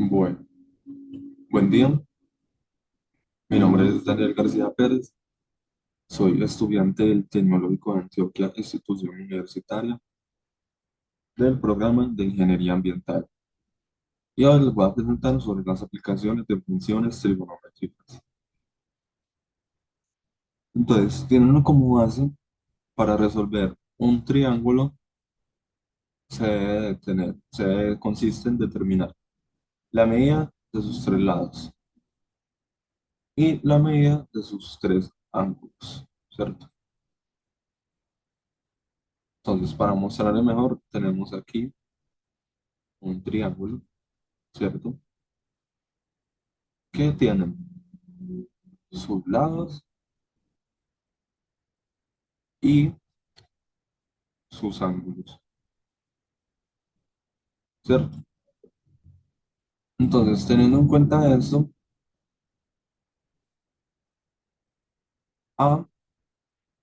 Bueno, buen día. Mi nombre es Daniel García Pérez. Soy estudiante del Tecnológico de Antioquia, institución universitaria del programa de Ingeniería Ambiental. Y ahora les voy a presentar sobre las aplicaciones de funciones trigonométricas. Entonces, tienen como base para resolver un triángulo consiste en determinar la medida de sus tres lados y la medida de sus tres ángulos, ¿cierto? Entonces, para mostrarle mejor, tenemos aquí un triángulo, ¿cierto? Que tienen sus lados y sus ángulos, ¿cierto? Entonces, teniendo en cuenta esto, A,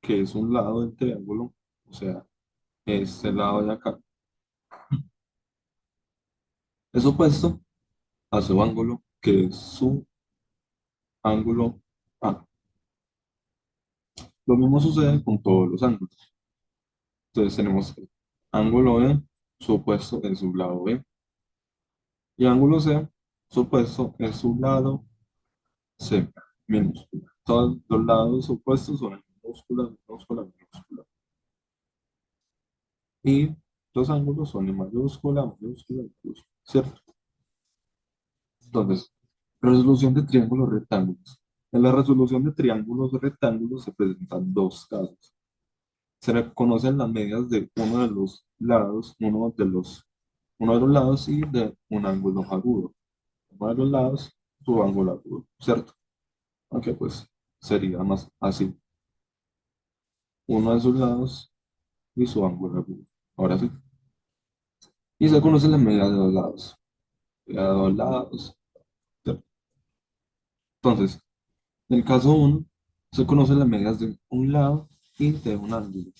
que es un lado del triángulo, o sea, este lado de acá, es opuesto a su ángulo, que es su ángulo A. Lo mismo sucede con todos los ángulos. Entonces, tenemos el ángulo B, su opuesto es su lado B, y ángulo C, su opuesto es su lado C, minúscula. Todos los lados opuestos son en minúscula, minúscula, minúscula. Y los ángulos son en mayúscula, mayúscula, mayúscula, ¿cierto? Entonces, resolución de triángulos rectángulos. En la resolución de triángulos rectángulos se presentan dos casos. Se reconocen las medidas de uno de los lados, uno de los lados y de un ángulo agudo. Uno de los lados, su ángulo agudo, ¿cierto? Aunque pues sería más así. Uno de sus lados y su ángulo agudo. Ahora sí. Y se conocen las medidas de dos lados. De dos lados. Entonces, en el caso uno se conocen las medidas de un lado y de un ángulo.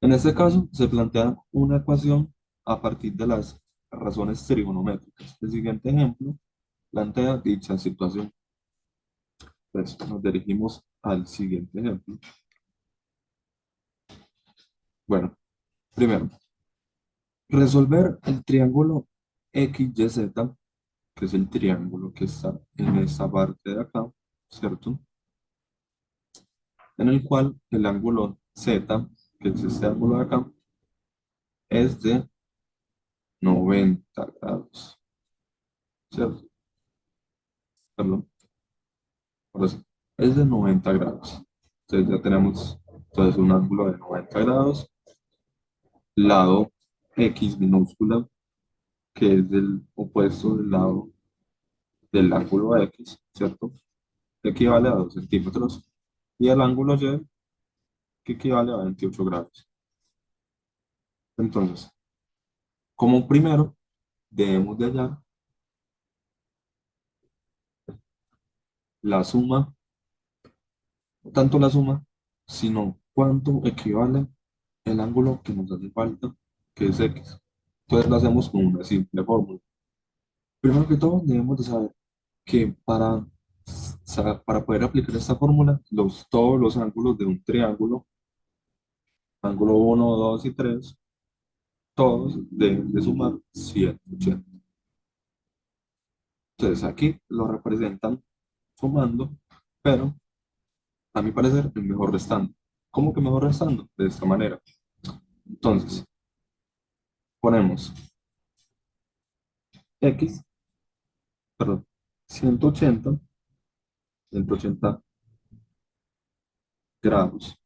En este caso, se plantea una ecuación a partir de las razones trigonométricas. El siguiente ejemplo plantea dicha situación. Pues nos dirigimos al siguiente ejemplo. Bueno, primero, resolver el triángulo XYZ, que es el triángulo que está en esta parte de acá, ¿cierto? En el cual el ángulo Z, que es este ángulo de acá, es de 90 grados, ¿cierto? Perdón, ahora sí, es de 90 grados. Entonces ya tenemos entonces un ángulo de 90 grados, lado X minúscula, que es del opuesto del lado del ángulo X, ¿cierto? Que equivale a 2 centímetros, y el ángulo Y, que equivale a 28 grados. Entonces, como primero, debemos de hallar la suma, no tanto la suma, sino cuánto equivale el ángulo que nos hace falta, que es X. Entonces lo hacemos con una simple fórmula. Primero que todo, debemos de saber que para poder aplicar esta fórmula, todos los ángulos de un triángulo, ángulo uno 2 y 3 todos deben de sumar 180. Entonces aquí lo representan sumando, pero a mi parecer es mejor restando. ¿Cómo que mejor restando? De esta manera. Entonces, ponemos X, perdón, 180, 180 grados.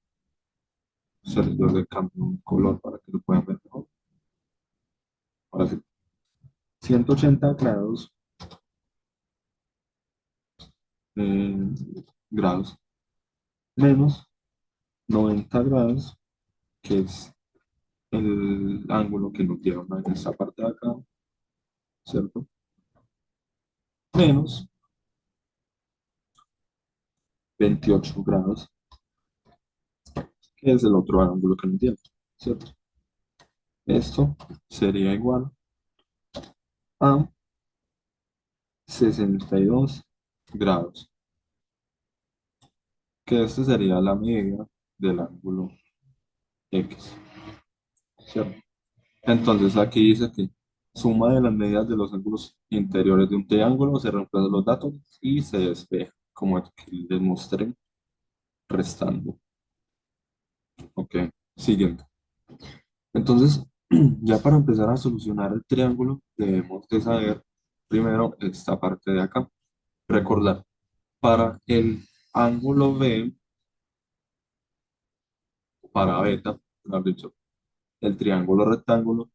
Yo le cambio un color para que lo puedan ver mejor. Ahora sí, 180 grados, eh, grados menos 90 grados, que es el ángulo que nos dieron en esta parte de acá, ¿cierto? Menos 28 grados, que es el otro ángulo que nos dieron, ¿cierto? Esto sería igual a 62 grados, que este sería la medida del ángulo X, ¿cierto? Entonces aquí dice que suma de las medidas de los ángulos interiores de un triángulo, se reemplazan los datos y se despeja, como aquí les mostré, restando. Ok, siguiente. Entonces, ya para empezar a solucionar el triángulo, debemos de saber primero esta parte de acá. Recordar, para el ángulo B, para beta, mejor dicho, el triángulo rectángulo,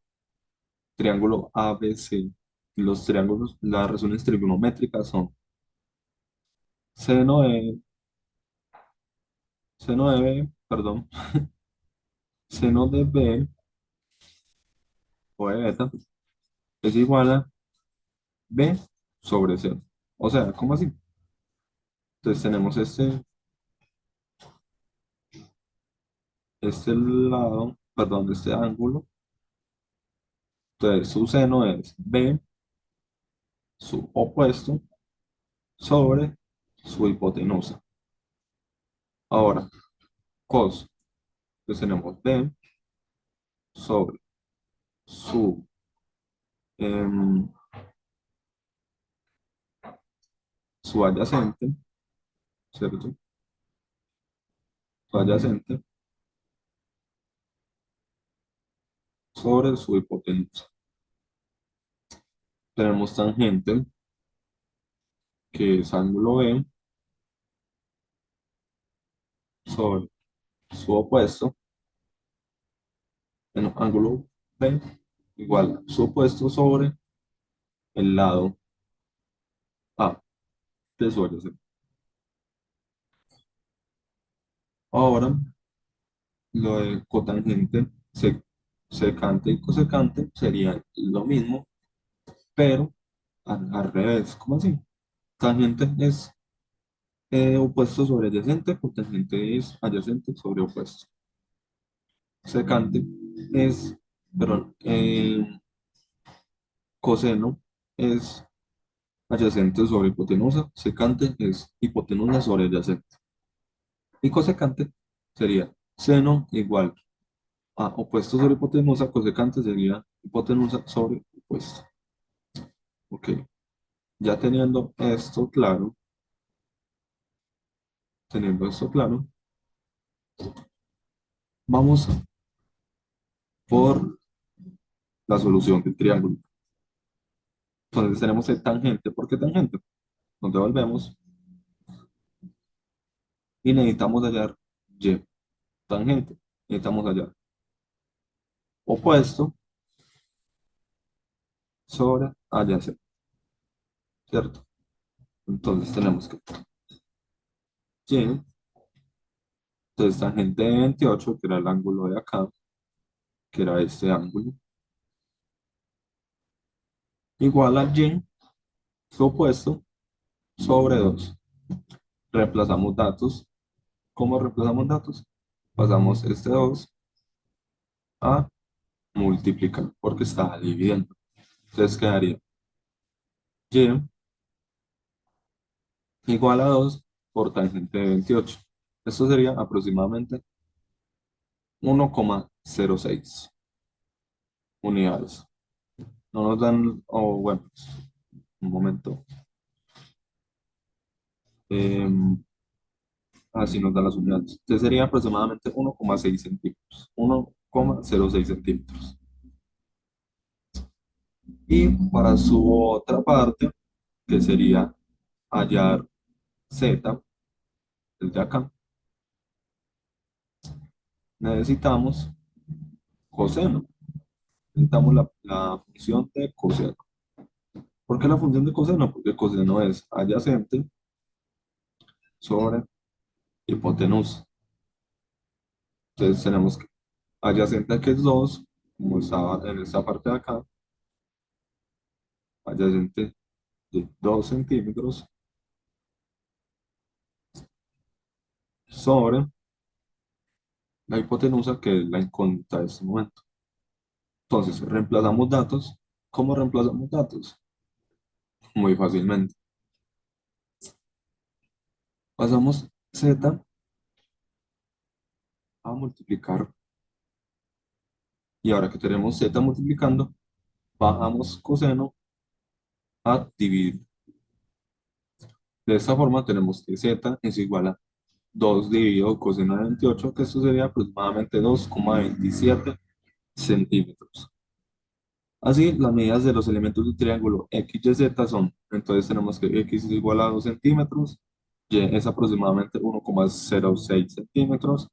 triángulo ABC, los triángulos, las razones trigonométricas son seno de, seno de B, perdón, seno de B o de beta es igual a B sobre C. O sea, ¿cómo así? Entonces tenemos este lado, perdón, este ángulo. Entonces su seno es B, su opuesto, sobre su hipotenusa. Ahora, cos, pues tenemos B sobre su, em, su adyacente, ¿cierto? Su adyacente sobre su hipotenusa. Tenemos tangente, que es ángulo B, sobre su opuesto, bueno, ángulo B igual a su opuesto sobre el lado A de su adyacente. Ahora, lo de cotangente, secante y cosecante serían lo mismo, pero al revés. ¿Cómo así? Tangente es opuesto sobre adyacente, cotangente es adyacente sobre opuesto. Secante es, perdón, coseno es adyacente sobre hipotenusa, secante es hipotenusa sobre adyacente. Y cosecante sería seno igual a opuesto sobre hipotenusa, cosecante sería hipotenusa sobre opuesto. Ok, ya teniendo esto claro, vamos por la solución del triángulo. Entonces tenemos el tangente. ¿Por qué tangente? Nos devolvemos y necesitamos hallar y. Tangente, necesitamos hallar opuesto sobre adyacente, ¿cierto? Entonces tenemos que y, entonces tangente de 28, que era el ángulo de acá, que era este ángulo, igual a y, su opuesto, sobre 2. Reemplazamos datos. ¿Cómo reemplazamos datos? Pasamos este 2 a multiplicar, porque está dividiendo. Entonces quedaría y igual a 2 por tangente de 28. Esto sería aproximadamente 1,06 unidades. No nos dan, o bueno, un momento. Así nos dan las unidades. Entonces sería aproximadamente 1,6 centímetros. 1,06 centímetros. Y para su otra parte, que sería hallar z, desde acá, necesitamos coseno. Necesitamos la función de coseno. ¿Por qué la función de coseno? Porque coseno es adyacente sobre hipotenusa. Entonces tenemos que adyacente que es 2, como estaba en esta parte de acá, adyacente de 2 centímetros sobre la hipotenusa, que es la incógnita de este momento. Entonces, reemplazamos datos. ¿Cómo reemplazamos datos? muy fácilmente. Pasamos z a multiplicar y ahora que tenemos z multiplicando, bajamos coseno a dividir. De esta forma tenemos que z es igual a 2 dividido coseno de 28, que esto sería aproximadamente 2,27 centímetros. Así, las medidas de los elementos del triángulo X, Y, Z son, entonces tenemos que X es igual a 2 centímetros, Y es aproximadamente 1,06 centímetros,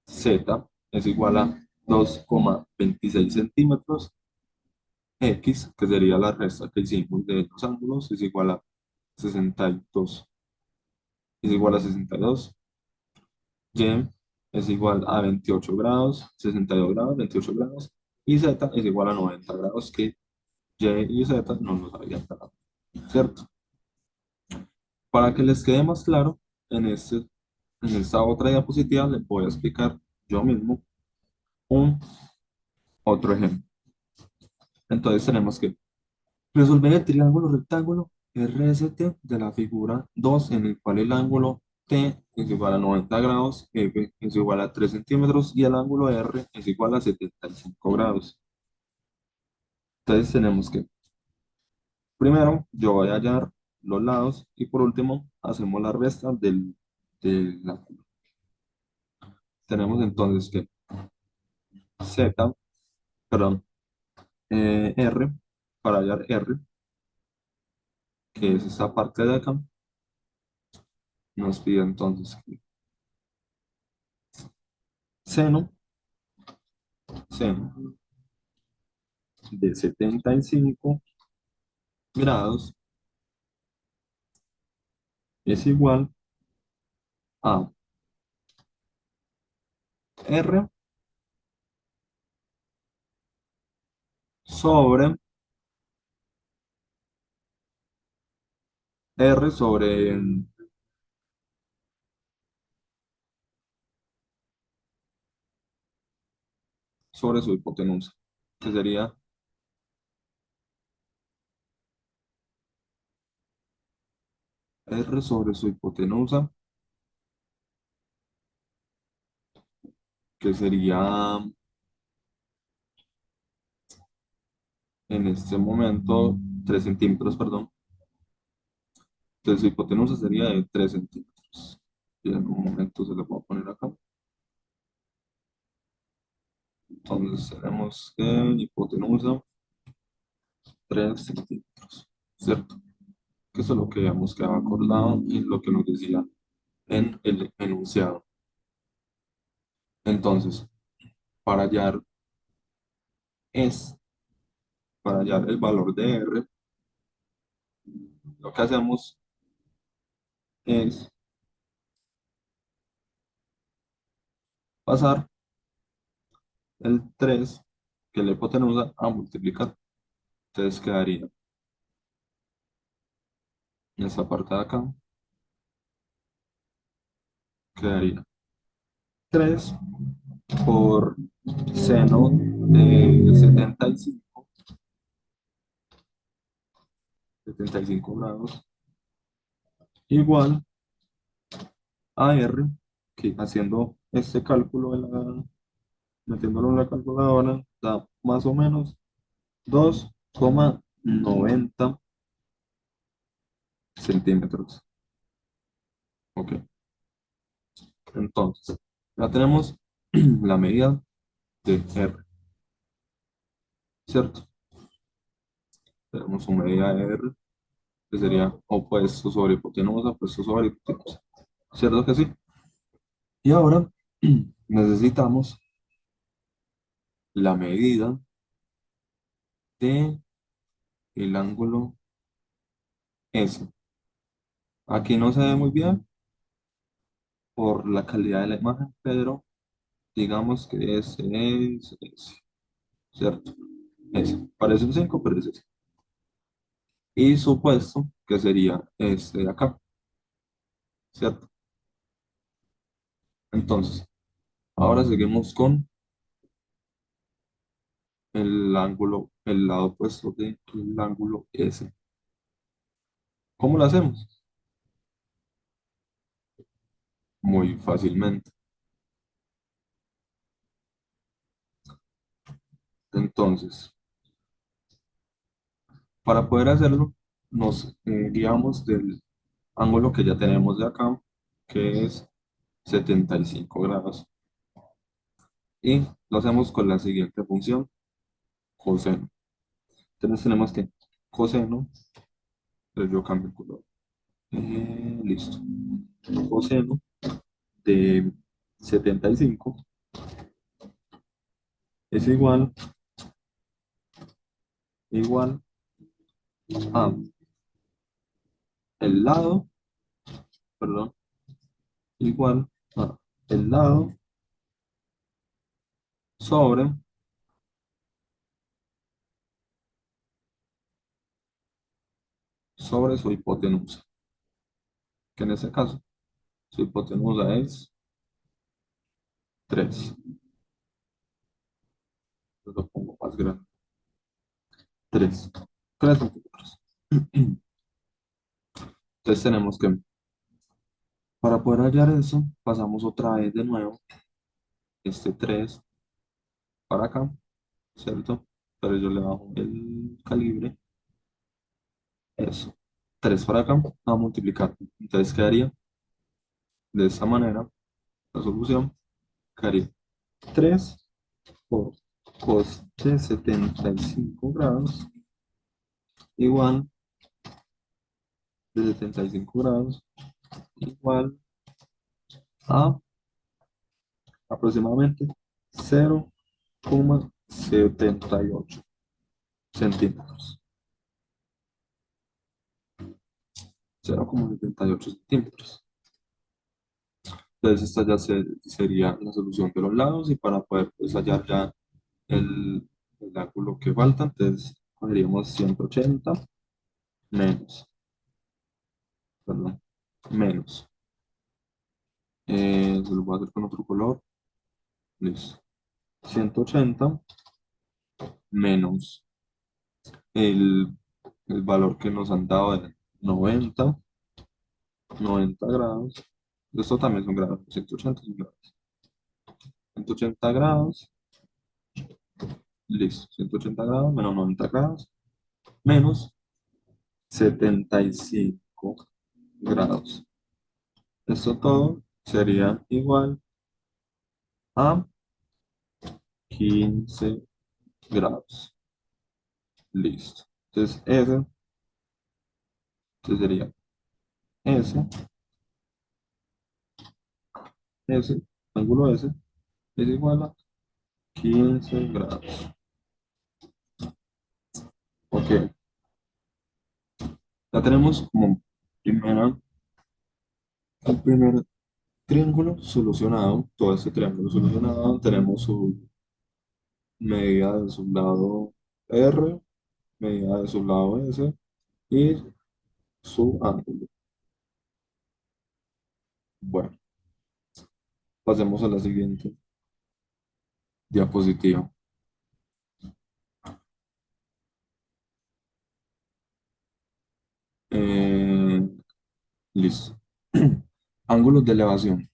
Z es igual a 2,26 centímetros, X, que sería la resta que hicimos de los ángulos, es igual a 62, es igual a 62, Y es igual a 28 grados, 62 grados, 28 grados, y Z es igual a 90 grados, que Y y Z no nos habían dado, ¿cierto? Para que les quede más claro, en esta otra diapositiva les voy a explicar yo mismo un otro ejemplo. Entonces tenemos que resolver el triángulo rectángulo RST de la figura 2 en el cual el ángulo T es igual a 90 grados, F es igual a 3 centímetros y el ángulo R es igual a 75 grados. Entonces tenemos que, primero, yo voy a hallar los lados y por último hacemos la resta del ángulo. Tenemos entonces que Z, perdón, R, para hallar R, que es esta parte de acá, nos pide entonces que seno, seno de 75 grados es igual a R sobre R sobre su hipotenusa, que sería R sobre su hipotenusa, que sería en este momento 3 centímetros, perdón. Entonces su hipotenusa sería de 3 centímetros. Y en un momento se lo voy a poner acá. Entonces tenemos que hipotenusa 3 centímetros, ¿cierto? Que eso es lo que habíamos quedado acordado y lo que nos decía en el enunciado. Entonces, para hallar, es, para hallar el valor de R, lo que hacemos es pasar el 3 que es la hipotenusa, a multiplicar. Entonces quedaría en esta parte de acá, quedaría 3 por seno de 75 grados, igual a R, que haciendo este cálculo, metiéndolo en la calculadora, da más o menos 2,90 centímetros. Ok, entonces, ya tenemos la medida de R, ¿cierto? Tenemos su medida de R, que sería opuesto sobre hipotenusa, opuesto sobre hipotenusa. ¿Cierto que sí? Y ahora necesitamos la medida de el ángulo S. Aquí no se ve muy bien por la calidad de la imagen, pero digamos que es, ¿cierto? Ese. Parece un 5 pero es ese. Y supuesto que sería este de acá, ¿cierto? Entonces, ahora seguimos con el ángulo, el lado opuesto del ángulo S. ¿Cómo lo hacemos? Muy fácilmente. Entonces, para poder hacerlo, nos guiamos del ángulo que ya tenemos de acá, que es 75 grados. Y lo hacemos con la siguiente función, coseno. Entonces tenemos que coseno, entonces yo cambio el color. Listo. Coseno de 75 es igual a el lado, perdón, igual a el lado sobre, sobre su hipotenusa, que en este caso su hipotenusa es 3. Lo pongo más grande. 3. 3 centímetros. Entonces tenemos que, para poder hallar eso, pasamos otra vez de nuevo este 3 para acá, ¿cierto? Pero yo le bajo el calibre, eso. 3 para acá, a multiplicar. Entonces quedaría de esta manera, la solución quedaría 3 por cos de 75 grados igual de 75 grados igual a aproximadamente 0,78 centímetros. 0,78 centímetros. Entonces esta ya sería la solución de los lados y para poder pues, hallar ya el ángulo que falta, entonces cogeríamos 180 menos, perdón, menos. Se lo voy a hacer con otro color. Listo. 180 menos el, el valor que nos han dado de 90 grados. Esto también son grados, 180 son grados. 180 grados, listo. 180 grados menos 90 grados menos 75 grados. Esto todo sería igual a 15 grados. Listo. Entonces sería S, S, ángulo S, es igual a 15 grados. Ok, ya tenemos como el primer triángulo solucionado. Todo este triángulo solucionado. Tenemos su medida de su lado R, medida de su lado S y su ángulo. Bueno, pasemos a la siguiente diapositiva. Eh, listo. Ángulos de elevación.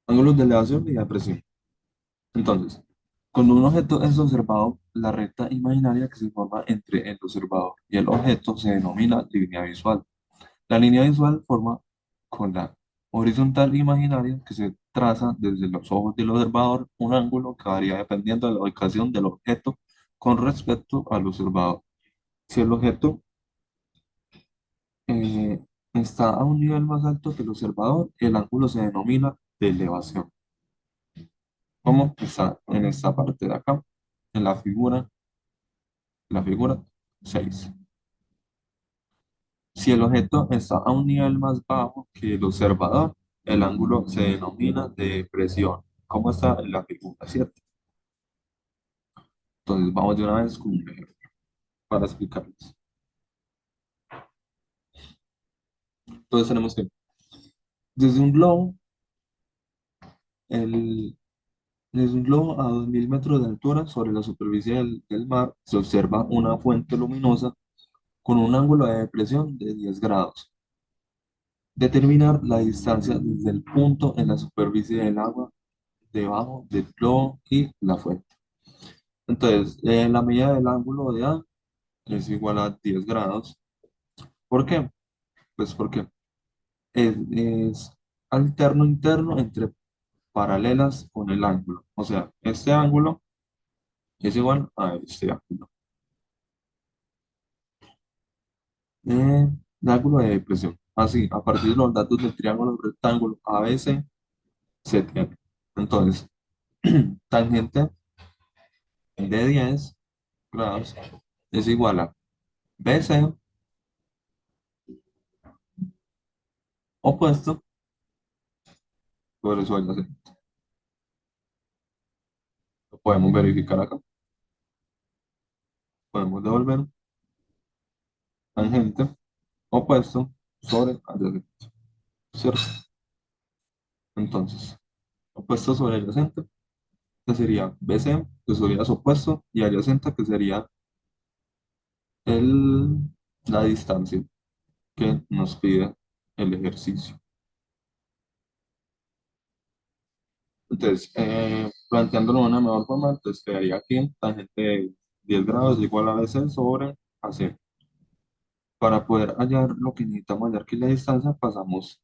Ángulos de elevación y de presión. Entonces, cuando un objeto es observado, la recta imaginaria que se forma entre el observador y el objeto se denomina línea visual. La línea visual forma con la horizontal imaginaria que se traza desde los ojos del observador un ángulo que varía dependiendo de la ubicación del objeto con respecto al observador. Si el objeto eh, está a un nivel más alto que el observador, el ángulo se denomina de elevación. Como está en esta parte de acá, en la figura 6. Si el objeto está a un nivel más bajo que el observador, el ángulo se denomina de presión, como está en la figura 7. Entonces vamos de una vez con un ejemplo para explicarles. Entonces tenemos que, desde un globo, el, desde un globo a 2000 metros de altura sobre la superficie del mar, se observa una fuente luminosa con un ángulo de depresión de 10 grados. Determinar la distancia desde el punto en la superficie del agua debajo del globo y la fuente. Entonces, la medida del ángulo de A es igual a 10 grados. ¿Por qué? Pues porque es alterno interno entre paralelas con el ángulo. O sea, este ángulo es igual a este ángulo. El ángulo de depresión. Así, a partir de los datos del triángulo rectángulo ABC se tiene. Entonces, tangente de 10 grados es igual a BC opuesto por eso lo podemos verificar acá. Podemos devolver tangente opuesto sobre adyacente. ¿Cierto? Entonces, opuesto sobre adyacente, que sería BC, que sería su opuesto, y adyacente, que sería el, la distancia que nos pide el ejercicio. Entonces, planteándolo de una mejor forma, entonces quedaría aquí tangente de 10 grados igual a BC sobre AC. Para poder hallar lo que necesitamos hallar, que es la distancia, pasamos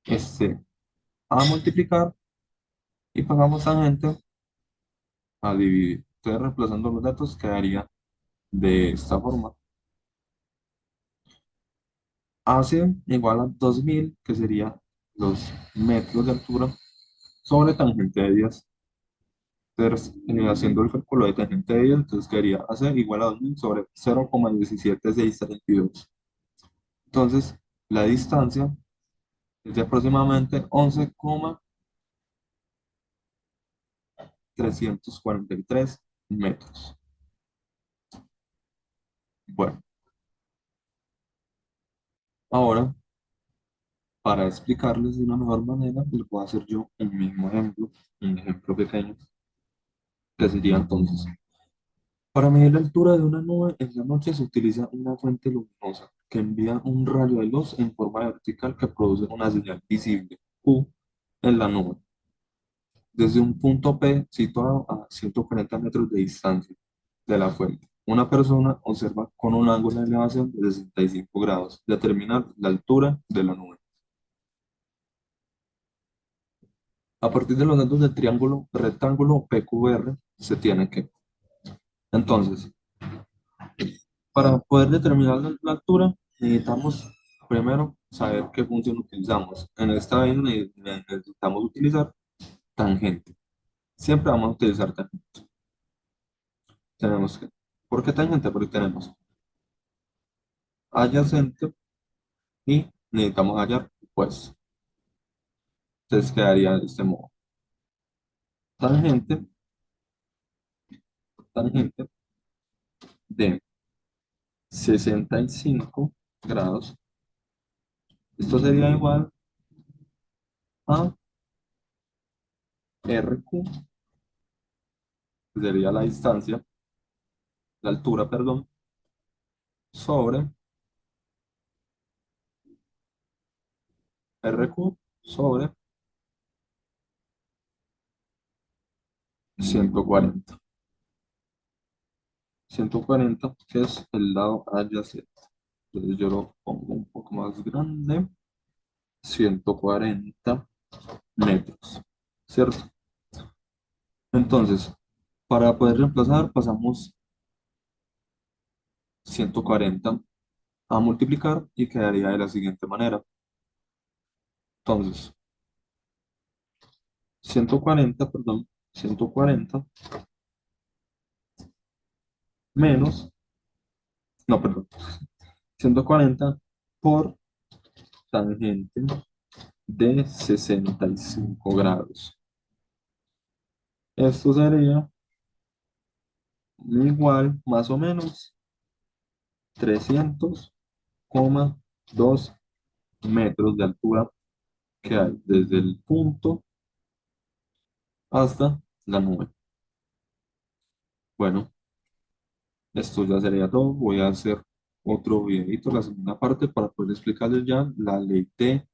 este a multiplicar y pasamos tangente a dividir. Entonces, reemplazando los datos, quedaría de esta forma. AC igual a 2000, que sería los metros de altura, sobre tangente de 10. Entonces, haciendo el cálculo de tangente de 10, entonces quedaría AC igual a 2000 sobre 0,17632. Entonces, la distancia es de aproximadamente 11,343 metros. Bueno, ahora, para explicarles de una mejor manera, les voy a hacer yo un mismo ejemplo, un ejemplo pequeño, que sería entonces, para medir la altura de una nube en la noche se utiliza una fuente luminosa que envía un rayo de luz en forma vertical que produce una señal visible, Q, en la nube, desde un punto P situado a 140 metros de distancia de la fuente. Una persona observa con un ángulo de elevación de 65 grados, determinar la altura de la nube. A partir de los datos del triángulo rectángulo PQR se tiene que. Entonces, para poder determinar la altura, necesitamos primero saber qué función utilizamos. En esta vez necesitamos utilizar tangente. Siempre vamos a utilizar tangente. Tenemos que. ¿Por qué tangente? Porque tenemos adyacente y necesitamos hallar pues. Entonces quedaría de este modo. Tangente, tangente de 65 grados. Esto sería igual a RQ, que sería la distancia, la altura, perdón, sobre RQ sobre 140. 140, que es el lado adyacente. Entonces yo lo pongo un poco más grande. 140 metros, ¿cierto? Entonces, para poder reemplazar, pasamos 140 a multiplicar y quedaría de la siguiente manera. Entonces, 140, perdón, 140 menos, no, perdón, 140 por tangente de 65 grados. Esto sería igual, más o menos, 300,2 metros de altura que hay desde el punto hasta la nube. Bueno, esto ya sería todo. Voy a hacer otro videito, la segunda parte, para poder explicarles ya la ley de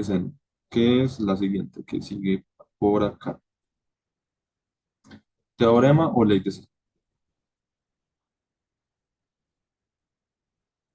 seno, que es la siguiente, que sigue por acá. Teorema o ley de seno.